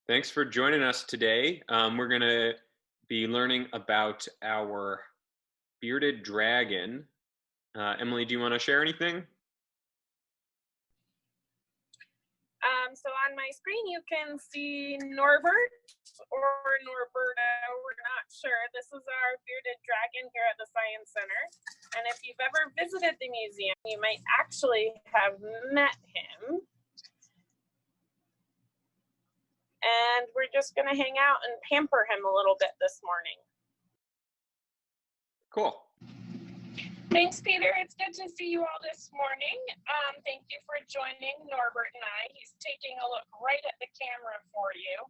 Thanks for joining us today. We're going to be learning about our bearded dragon. Emily, do you want to share anything? So on my screen, you can see Norbert or Norberta, we're not sure. This is our bearded dragon here at the Science Center. And if you've ever visited the museum, you might actually have met him. And we're just going to hang out and pamper him a little bit this morning. Cool. Thanks, Peter. It's good to see you all this morning. Thank you for joining Norbert and I. He's taking a look right at the camera for you.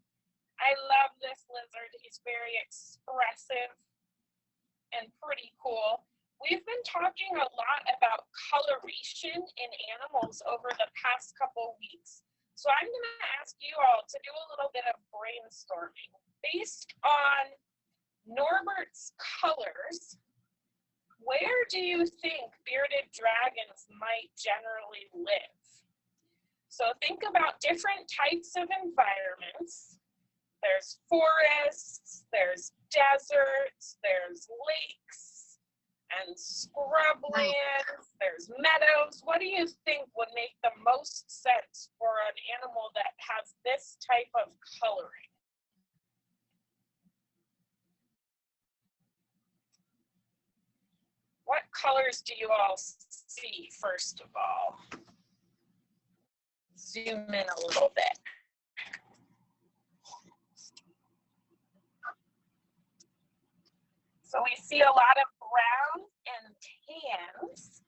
I love this lizard. He's very expressive and pretty cool. We've been talking a lot about coloration in animals over the past couple weeks. So I'm going to ask you all to do a little bit of brainstorming. Based on Norbert's colors, where do you think bearded dragons might generally live? So think about different types of environments. There's forests, there's deserts, there's lakes and scrublands, there's meadows. What do you think would make the most sense for an animal that has this type of coloring? What colors do you all see, first of all? Zoom in a little bit. So we see a lot of brown and tans.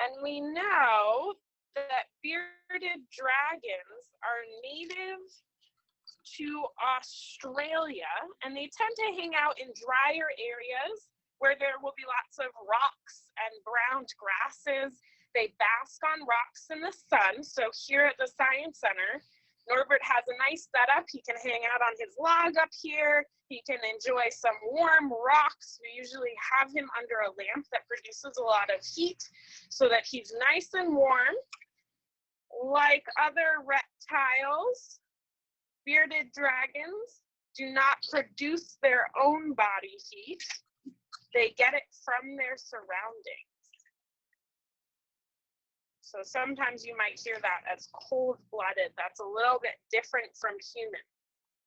And we know that bearded dragons are native to Australia, and they tend to hang out in drier areas where there will be lots of rocks and brown grasses. They bask on rocks in the sun. So here at the Science Center, Norbert has a nice setup. He can hang out on his log up here. He can enjoy some warm rocks. We usually have him under a lamp that produces a lot of heat so that he's nice and warm. Like other reptiles, bearded dragons do not produce their own body heat. They get it from their surroundings. So sometimes you might hear that as cold-blooded. That's a little bit different from human.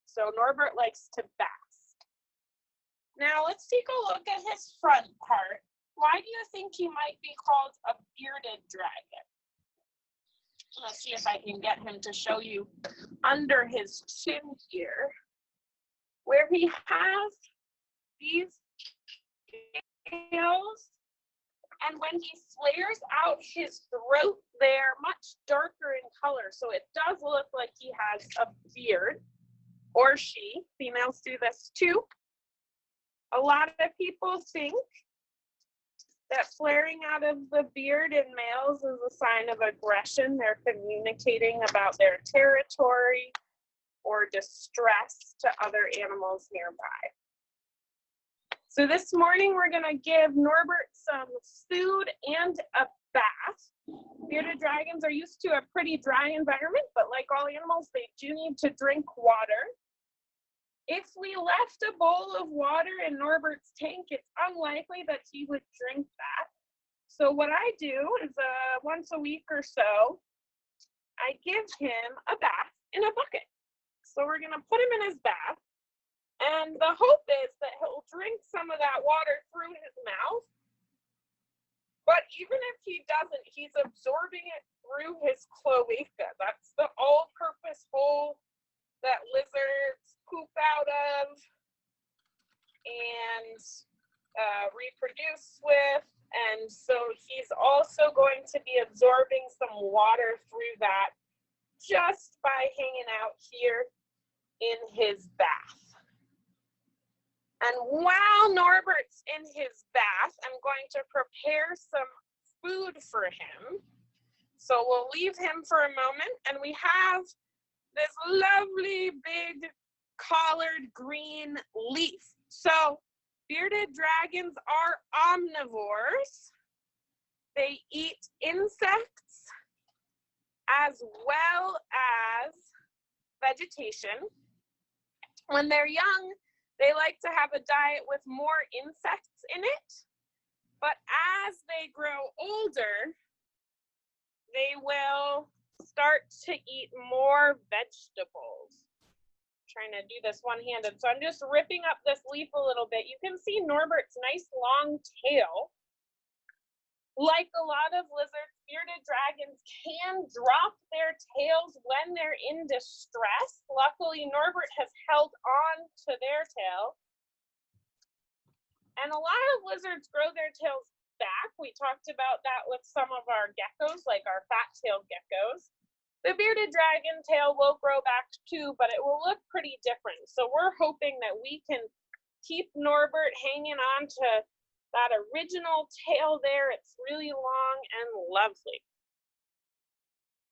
So Norbert likes to bask. Now let's take a look at his front part. Why do you think he might be called a bearded dragon? Let's see if I can get him to show you under his chin here, where he has these scales, and when he flares out his throat, they're much darker in color. So it does look like he has a beard, or she. Females do this too. A lot of people think that flaring out of the beard in males is a sign of aggression. They're communicating about their territory or distress to other animals nearby. So this morning, we're gonna give Norbert some food and a bath. Bearded dragons are used to a pretty dry environment, but like all animals, they do need to drink water. If we left a bowl of water in Norbert's tank, it's unlikely that he would drink that. So what I do is once a week or so, I give him a bath in a bucket. So we're gonna put him in his bath. And the hope is that he'll drink some of that water through his mouth. But even if he doesn't, he's absorbing it through his cloaca. That's the all-purpose hole that lizards poop out of and reproduce with. And so he's also going to be absorbing some water through that just by hanging out here in his bath. And while Norbert's in his bath, I'm going to prepare some food for him. So we'll leave him for a moment, and we have this lovely big collard green leaf. So bearded dragons are omnivores. They eat insects as well as vegetation. When they're young, they like to have a diet with more insects in it. But as they grow older, they will start to eat more vegetables. Trying to do this one-handed. So I'm just ripping up this leaf a little bit. You can see Norbert's nice long tail. Like a lot of lizards, bearded dragons can drop their tails when they're in distress. Luckily, Norbert has held on to their tail. And a lot of lizards grow their tails back. We talked about that with some of our geckos, like our fat-tailed geckos. The bearded dragon tail will grow back too, but it will look pretty different. So we're hoping that we can keep Norbert hanging on to that original tail there. It's really long and lovely.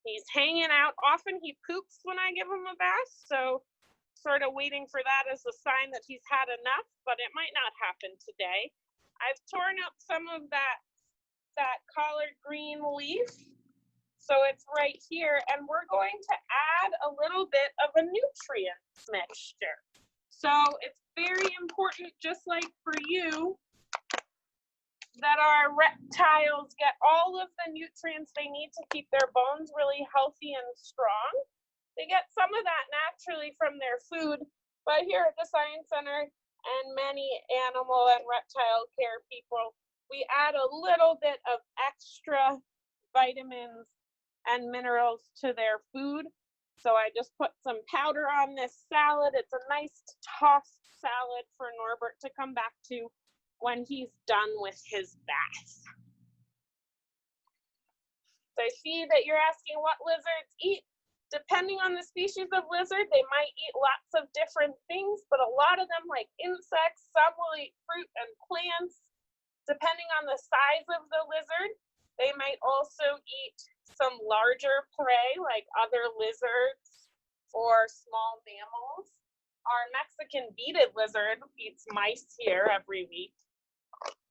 He's hanging out. Often he poops when I give him a bath, so sort of waiting for that as a sign that he's had enough, but it might not happen today. I've torn up some of that collard green leaf. So it's right here, and we're going to add a little bit of a nutrient mixture. So it's very important, just like for you, that our reptiles get all of the nutrients they need to keep their bones really healthy and strong. They get some of that naturally from their food, but here at the Science Center and many animal and reptile care people, we add a little bit of extra vitamins and minerals to their food. So I just put some powder on this salad. It's a nice tossed salad for Norbert to come back to when he's done with his bath. So I see that you're asking what lizards eat. Depending on the species of lizard, they might eat lots of different things, but a lot of them like insects. Some will eat fruit and plants. Depending on the size of the lizard, they might also eat some larger prey like other lizards or small mammals. Our Mexican beaded lizard eats mice here every week.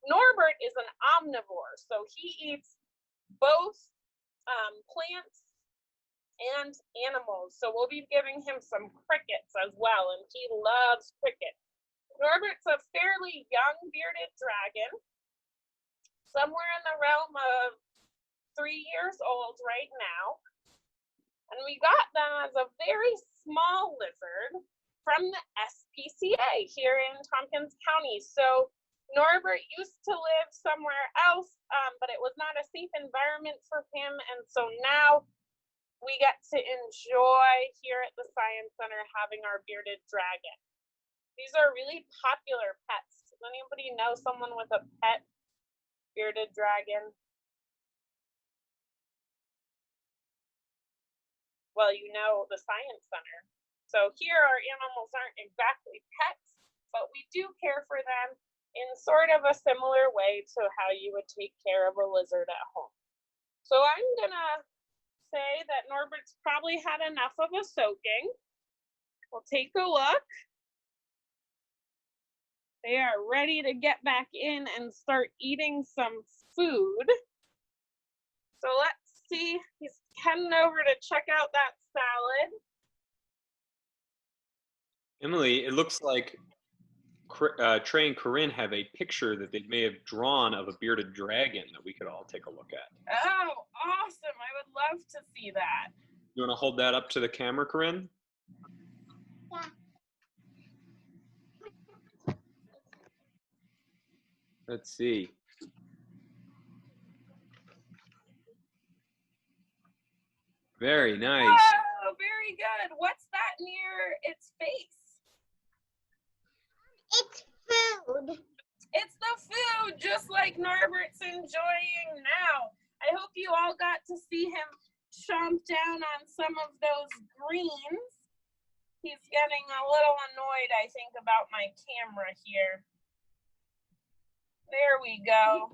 Norbert is an omnivore, so he eats both plants and animals. So we'll be giving him some crickets as well, and he loves crickets. Norbert's a fairly young bearded dragon, somewhere in the realm of 3 years old right now. And we got them as a very small lizard from the SPCA here in Tompkins County. So Norbert used to live somewhere else, but it was not a safe environment for him. And so now we get to enjoy here at the Science Center having our bearded dragon. These are really popular pets. Does anybody know someone with a pet bearded dragon? Well, you know the Science Center. So here our animals aren't exactly pets, but we do care for them in sort of a similar way to how you would take care of a lizard at home. So I'm gonna say that Norbert's probably had enough of a soaking. We'll take a look. They are ready to get back in and start eating some food. So let's see, he's heading over to check out that salad. Emily, it looks like Trey and Corinne have a picture that they may have drawn of a bearded dragon that we could all take a look at. Oh, awesome. I would love to see that. You want to hold that up to the camera, Corinne? Yeah. Let's see. Very nice. Oh, very good. What's that near its face? It's food. It's the food, just like Norbert's enjoying now. I hope you all got to see him chomp down on some of those greens. He's getting a little annoyed, I think, about my camera here. There we go.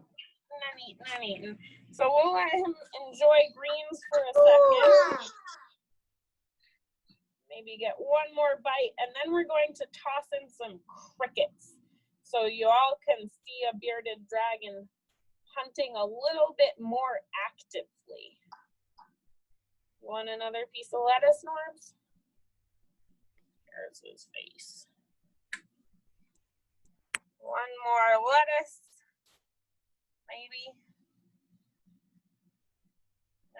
None eating, none eating. So we'll let him enjoy greens for a second. Maybe get one more bite, and then we're going to toss in some crickets so you all can see a bearded dragon hunting a little bit more actively. You want another piece of lettuce, Norbs? There's his face. One more lettuce, maybe.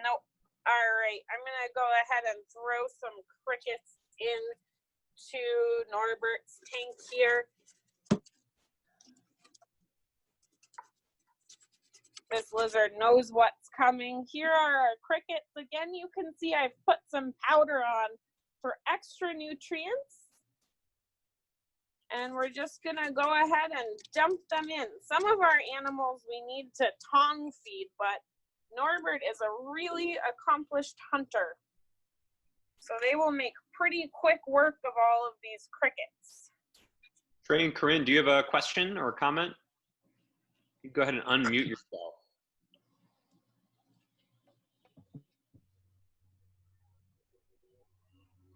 Nope. All right, I'm gonna go ahead and throw some crickets into Norbert's tank here. This lizard knows what's coming. Here are our crickets. Again, you can see I've put some powder on for extra nutrients. And we're just gonna go ahead and dump them in. Some of our animals we need to tong feed, but Norbert is a really accomplished hunter. So they will make pretty quick work of all of these crickets. Trey and Corinne, do you have a question or a comment? You go ahead and unmute yourself.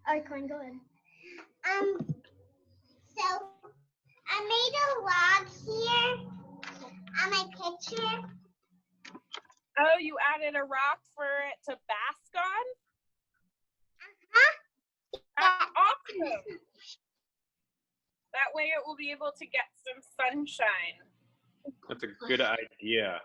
All right, Corinne, go ahead. So I made a log here on my picture. Oh, you added a rock for it to bask on? Uh-huh. Awesome. That way it will be able to get some sunshine. That's a good idea.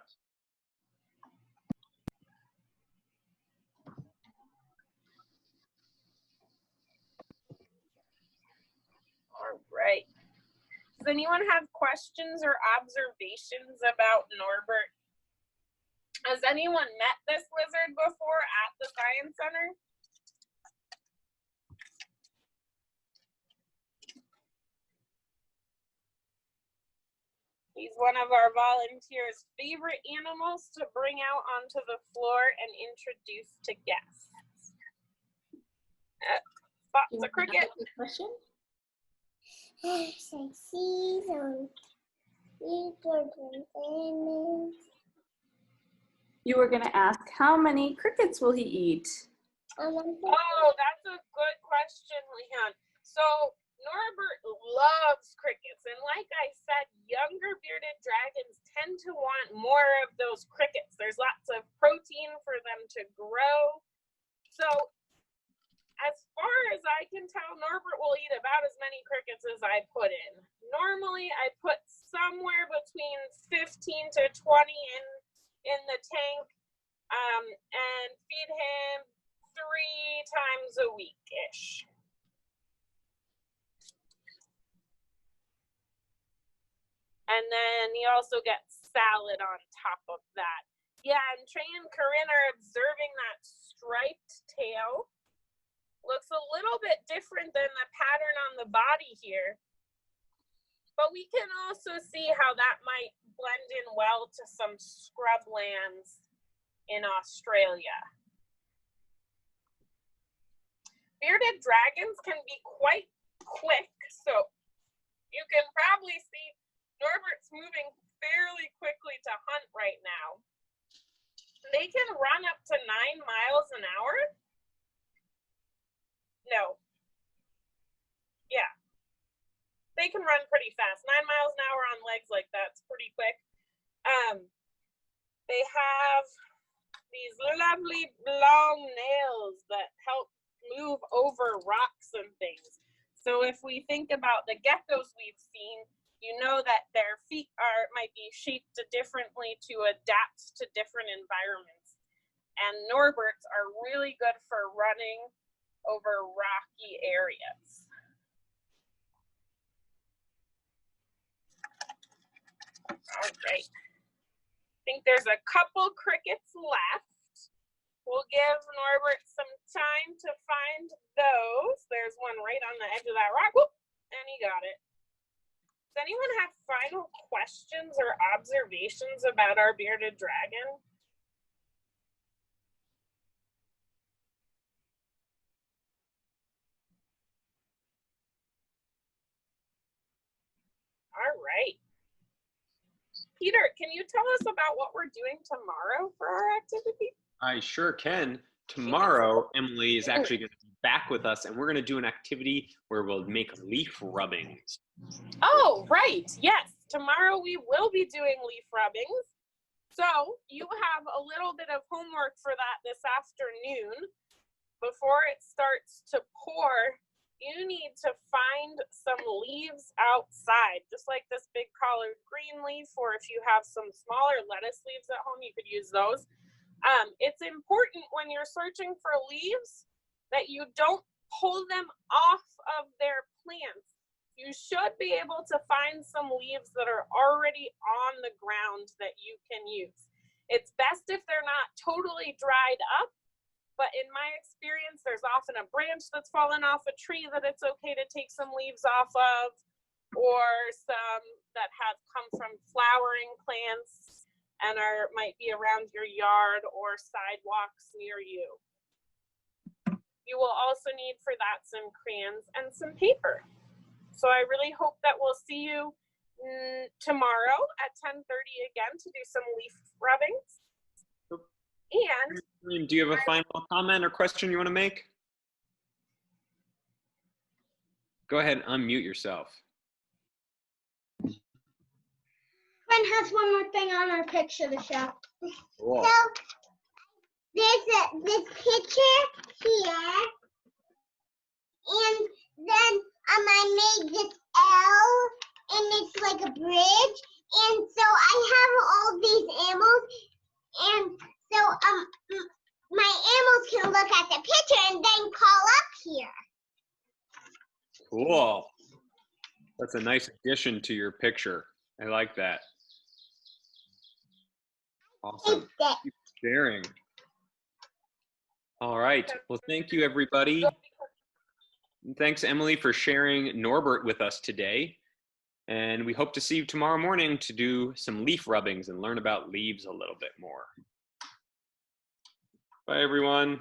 All right. Does anyone have questions or observations about Norbert? Has anyone met this lizard before at the Science Center? He's one of our volunteers' favorite animals to bring out onto the floor and introduce to guests. Spots a cricket. Question? You were going to ask, how many crickets will he eat? Oh, that's a good question, Leon. So Norbert loves crickets, and like I said, younger bearded dragons tend to want more of those crickets. There's lots of protein for them to grow. So as far as I can tell, Norbert will eat about as many crickets as I put in. Normally, I put somewhere between 15 to 20 in the tank and feed him 3 times a week-ish. And then he also gets salad on top of that. Yeah, and Trey and Corinne are observing that striped tail. Looks a little bit different than the pattern on the body here. But we can also see how that might blend in well to some scrublands in Australia. Bearded dragons can be quite quick, so you can probably see Norbert's moving fairly quickly to hunt right now. They can run up to 9 miles an hour. No. Yeah. They can run pretty fast. 9 miles an hour on legs like that's pretty quick. They have these lovely long nails that help move over rocks and things. So if we think about the geckos we've seen, you know that their feet might be shaped differently to adapt to different environments. And Norberts are really good for running over rocky areas. All right. I think there's a couple crickets left. We'll give Norbert some time to find those. There's one right on the edge of that rock. Whoop, and he got it. Does anyone have final questions or observations about our bearded dragon? All right. Peter, can you tell us about what we're doing tomorrow for our activity? I sure can. Tomorrow, Emily is actually going to be back with us, and we're going to do an activity where we'll make leaf rubbings. Oh, right. Yes. Tomorrow we will be doing leaf rubbings. So you have a little bit of homework for that this afternoon. Before it starts to pour you need to find some leaves outside, just like this big collard green leaf, or if you have some smaller lettuce leaves at home, you could use those. It's important when you're searching for leaves that you don't pull them off of their plants. You should be able to find some leaves that are already on the ground that you can use. It's best if they're not totally dried up, but in my experience, there's often a branch that's fallen off a tree that it's okay to take some leaves off of, or some that have come from flowering plants and might be around your yard or sidewalks near you. You will also need for that some crayons and some paper. So I really hope that we'll see you tomorrow at 10:30 again to do some leaf rubbings. And do you have a final comment or question you want to make? Go ahead, unmute yourself. Friend has one more thing on our picture to show. Cool. So there's this picture here, and then I made this L, and it's like a bridge, and so I have all these animals, and so my animals can look at the picture and then call up here. Cool. That's a nice addition to your picture. I like that. Awesome. Thank you for sharing. All right. Well, thank you, everybody. And thanks, Emily, for sharing Norbert with us today. And we hope to see you tomorrow morning to do some leaf rubbings and learn about leaves a little bit more. Bye, everyone.